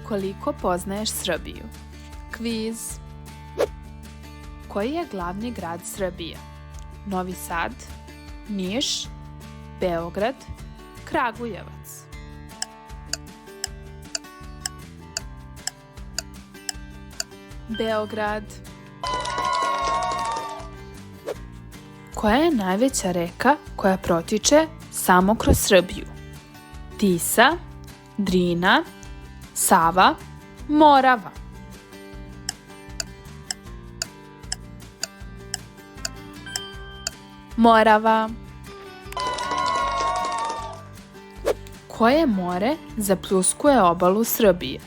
Koliko poznaješ Srbiju? Kviz. Koji je glavni grad Srbije? Novi Sad, Niš, Beograd, Kragujevac. Beograd. Koja je najveća reka koja protiče samo kroz Srbiju? Tisa, Drina, Sava, Morava. Morava. Koje more zapljuskuje obalu Srbije?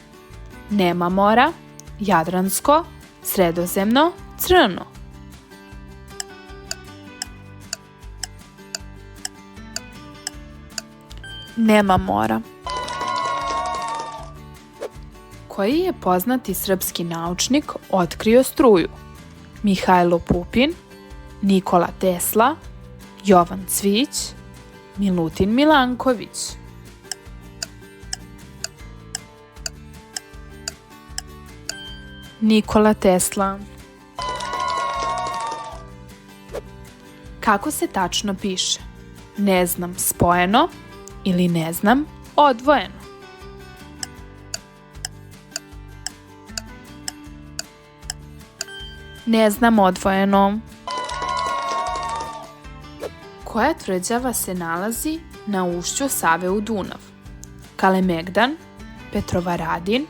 Nema mora, Jadransko, Sredozemno, Crno. Nema mora. Koji je poznati srpski naučnik otkrio struju? Mihajlo Pupin, Nikola Tesla, Jovan Cvić, Milutin Milanković. Nikola Tesla. Kako se tačno piše? Ne znam spojeno ili ne znam odvojeno. Ne znam odvojeno. Koja tvrđava se nalazi na ušću Save u Dunav? Kalemegdan, Petrovaradin,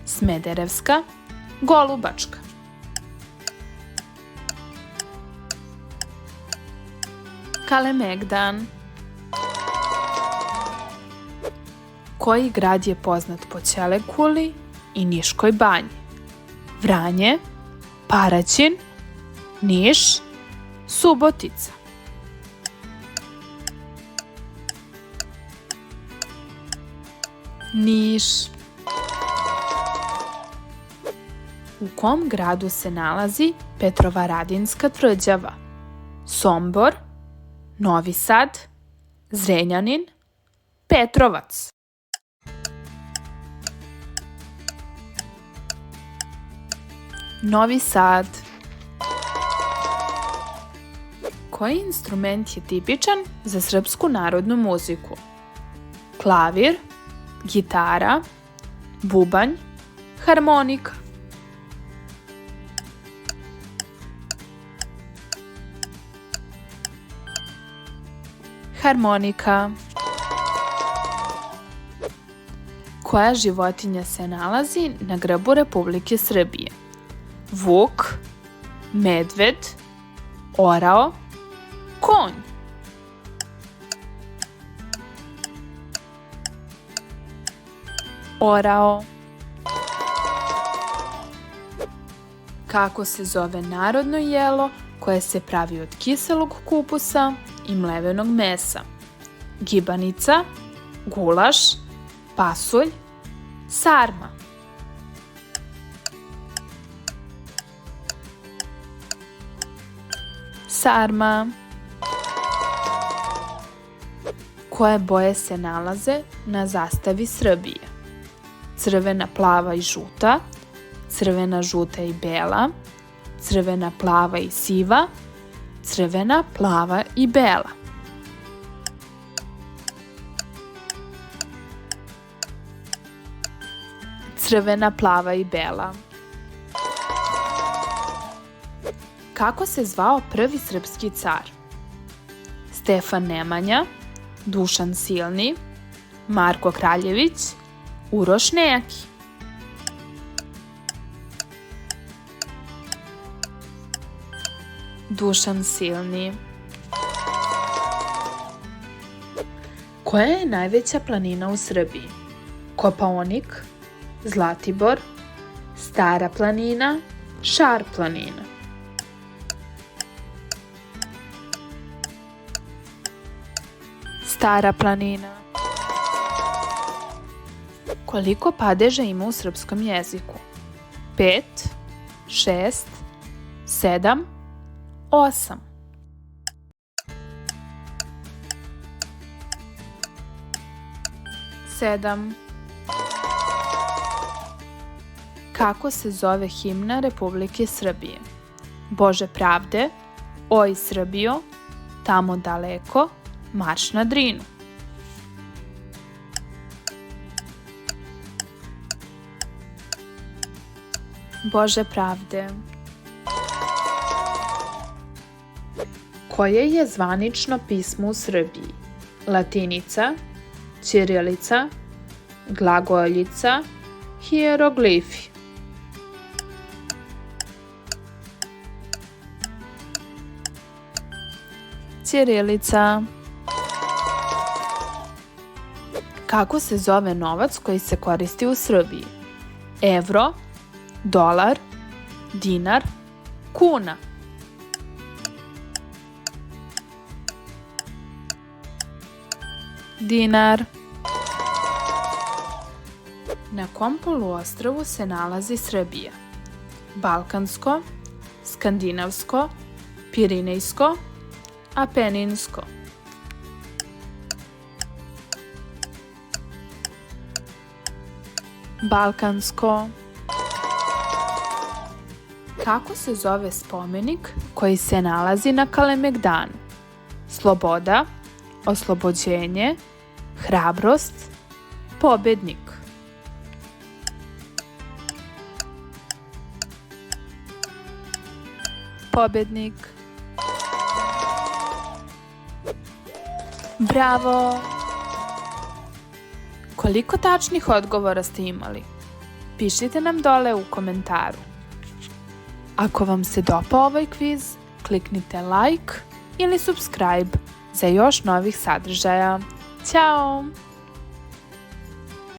Smederevska, Golubačka. Kalemegdan. Koji grad je poznat po Ćelekuli i Niškoj banji? Vranje, Paraćin, Niš, Subotica. Niš. U kom gradu se nalazi Petrovaradinska tvrđava? Sombor, Novi Sad, Zrenjanin, Petrovac. Novi Sad. Koji instrument je tipičan za srpsku narodnu muziku? Klavir, gitara, bubanj, harmonika. Harmonika. Koja životinja se nalazi na grbu Republike Srbije? Vuk, medved, orao, konj. Orao. Kako se zove narodno jelo koje se pravi od kiselog kupusa i mlevenog mesa? Gibanica, gulaš, pasulj, sarma. Sarma. Koje boje se nalaze na zastavi Srbije? Crvena, plava i žuta, crvena, žuta i bela, crvena, plava i siva, crvena, plava i bela. Crvena, plava i bela. Kako se zvao prvi srpski car? Stefan Nemanja, Dušan Silni, Marko Kraljević, Uroš Nejaki. Dušan Silni. Koja je najveća planina u Srbiji? Kopaonik, Zlatibor, Stara planina, Šar planina. Stara planina. Koliko padeža ima u srpskom jeziku? 5, 6, 7, 8. 7. Kako se zove himna Republike Srbije? Bože pravde, oj Srbijo, tamo daleko, marš na Drinu. Bože pravde. Koje je zvanično pismo u Srbiji? Latinica, ćirilica, glagoljica, hijeroglifi. Ćirilica. Kako se zove novac koji se koristi u Srbiji? Evro, dolar, dinar, kuna. Dinar. Na kom poluostrvu se nalazi Srbija? Balkansko, Skandinavsko, Pirinejsko, Apeninsko. Balkansko. Kako se zove spomenik koji se nalazi na Kalemegdanu? Sloboda, oslobođenje, hrabrost, pobednik. Pobednik. Bravo! Koliko tačnih odgovora ste imali? Pišite nam dole u komentaru. Ako vam se dopao ovaj kviz, kliknite like ili subscribe za još novih sadržaja. Ćao!